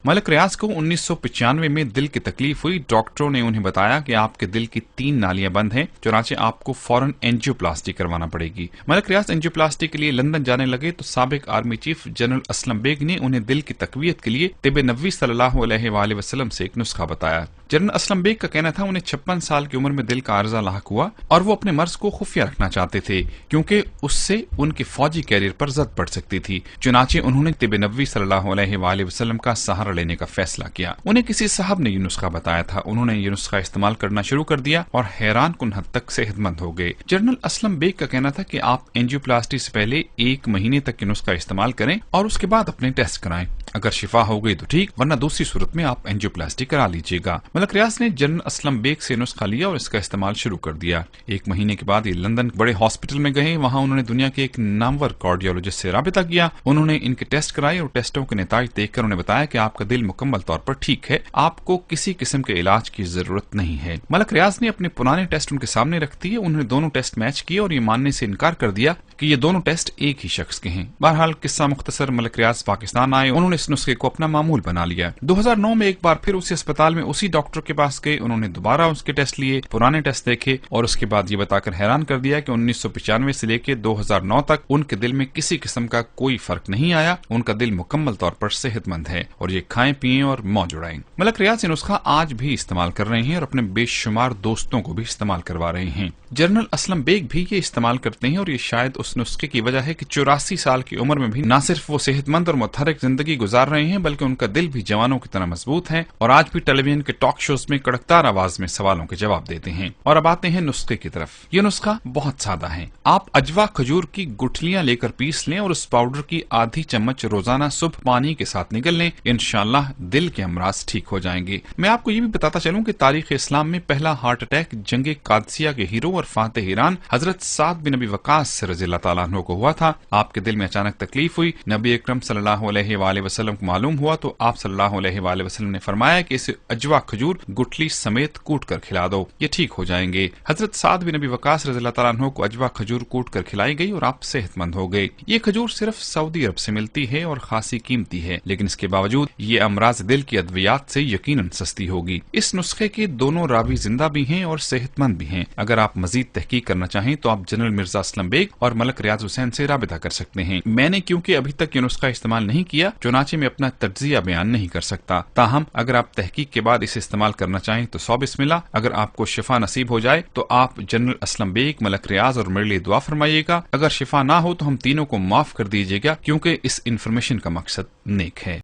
मलक रियाज को 1995 में दिल की तकलीफ हुई। डॉक्टरों ने उन्हें बताया कि आपके दिल की 3 नालियां बंद हैं, चुनाचे आपको फौरन एंजियोप्लास्टी करवाना पड़ेगी। मलक रियाज एंजियोप्लास्टी के लिए लंदन जाने लगे तो साबिक army chief general Aslam Beg ने उन्हें दिल की तकवीत के लिए तिब नबवी सल्लल्लाहु अलैहि वसल्लम से एक नुस्खा बताया। जनरल असलम बेग का कहना था उन्हें 56 साल की उम्र में दिल का आर्जा लाहक हुआ और वो अपने मर्ज को खुफिया रखना चाहते थे क्योंकि उससे उनके फौजी कैरियर पर जद पड़ सकती थी। चुनाचे उन्होंने तिब नबवी सल्लल्लाहु अलैहि वसल्लम का सहारा लेने का फैसला किया। उन्हें किसी साहब ने ये नुस्खा बताया था, उन्होंने ये नुस्खा इस्तेमाल करना शुरू कर दिया और हैरान कुन हद तक सेहतमंद हो गए। जनरल असलम बेग का कहना था कि आप एंजियोप्लास्टी से पहले 1 महीने तक ये नुस्खा इस्तेमाल करें और उसके बाद अपने टेस्ट कराएं। अगर शिफा हो गई तो ठीक, वरना दूसरी सूरत में आप एंजियोप्लास्टी करा लीजिएगा। मलक रियाज ने जनरल असलम बेग से नुस्खा लिया और इसका इस्तेमाल शुरू कर दिया। 1 महीने के बाद ये लंदन बड़े हॉस्पिटल में गए। वहां उन्होंने दुनिया के एक नामवर कार्डियोलॉजिस्ट से राबिता किया। उन्होंने इनके टेस्ट कराए और टेस्टों के नतीजे देखकर उन्हें बताया कि आपका दिल मुकम्मल तौर पर ठीक है, आपको किसी किस्म के इलाज की जरूरत नहीं है। मलक रियाज ने अपने पुराने टेस्ट उनके सामने रख दिए। उन्होंने दोनों टेस्ट मैच किए और ये मानने से इनकार कर दिया कि ये दोनों टेस्ट एक ही शख्स के हैं। बहरहाल किस्सा मुख्तसर, मलक रियाज पाकिस्तान आए, उन्होंने इस नुस्खे को अपना मामूल बना लिया। 2009 में एक बार फिर उसी अस्पताल में उसी डॉक्टर के पास गए। उन्होंने दोबारा उसके टेस्ट लिए, पुराने टेस्ट देखे और उसके बाद ये बताकर हैरान कर दिया कि 1995 से लेकर 2009 तक उनके दिल में किसी किस्म का कोई फर्क नहीं आया, उनका दिल मुकम्मल तौर पर सेहतमंद है और ये खाएं पिएं और मौज उड़ाएं। मलक रियाज ये नुस्खा आज भी इस्तेमाल कर रहे हैं और अपने बेशुमार दोस्तों को भी इस्तेमाल करवा रहे हैं। जनरल असलम बेग भी ये इस्तेमाल करते हैं और ये शायद उस नुस्खे की वजह है कि 84 साल की उम्र में भी न सिर्फ वो सेहतमंद और मुतहरक जिंदगी गुजार रहे हैं बल्कि उनका दिल भी जवानों की तरह मजबूत है और आज भी टेलीविजन के टॉक शोज में कड़कदार आवाज में सवालों के जवाब देते हैं। और अब आते हैं नुस्खे की तरफ। ये नुस्खा बहुत सादा है। आप अजवा खजूर की गुठलियां लेकर पीस लें और उस पाउडर की आधी चम्मच रोजाना सुबह पानी के साथ निगल लें। इंशाअल्लाह दिल के अमराज ठीक हो जाएंगे। मैं आपको ये भी बताता चलूं कि तारीख इस्लाम में पहला हार्ट अटैक जंगे कादसिया के हीरो और फातेह ईरान हजरत साद बिन नबी वकास रज़ियल्लाहु ताला अन्हु को हुआ था। आपके दिल में अचानक तकलीफ हुई, नबी अकरम सल्लल्लाहु अलैहि वसल्लम को मालूम हुआ तो आप सल्लल्लाहु अलैहि वसल्लम ने फरमाया कि इसे अजवा खजूर गुठली समेत कूट कर खिला दो, ये ठीक हो जाएंगे। हजरत साद बिन नबी वकास रज़ियल्लाहु ताला अन्हु को अजवा खजूर कूट कर खिलाई गई और आप सेहतमंद हो गए। ये खजूर सिर्फ सऊदी अरब से मिलती है और खासी कीमती है, लेकिन इसके बावजूद ये अमराज दिल की अद्वियात से यकीनन सस्ती होगी। इस नुस्खे के दोनों रावी जिंदा भी हैं और सेहतमंद भी हैं। अगर आप मजीद तहकीक करना चाहें तो आप जनरल मिर्जा असलम बेग और मलक रियाज हुसैन से राबिता कर सकते हैं। मैंने क्योंकि अभी तक ये नुस्खा इस्तेमाल नहीं किया, चुनाचे में अपना तज्जिया बयान नहीं कर सकता। ताहम अगर आप तहकीक के बाद इसे इस्तेमाल करना चाहें तो 100 बिस्मिल्लाह। अगर आपको शिफा नसीब हो जाए तो आप जनरल असलम बेग, मलक रियाज और मेरे लिए दुआ फरमाइएगा। अगर शिफा ना हो तो हम तीनों को माफ कर दीजिएगा क्योंकि इस इंफॉर्मेशन का मकसद नेक है।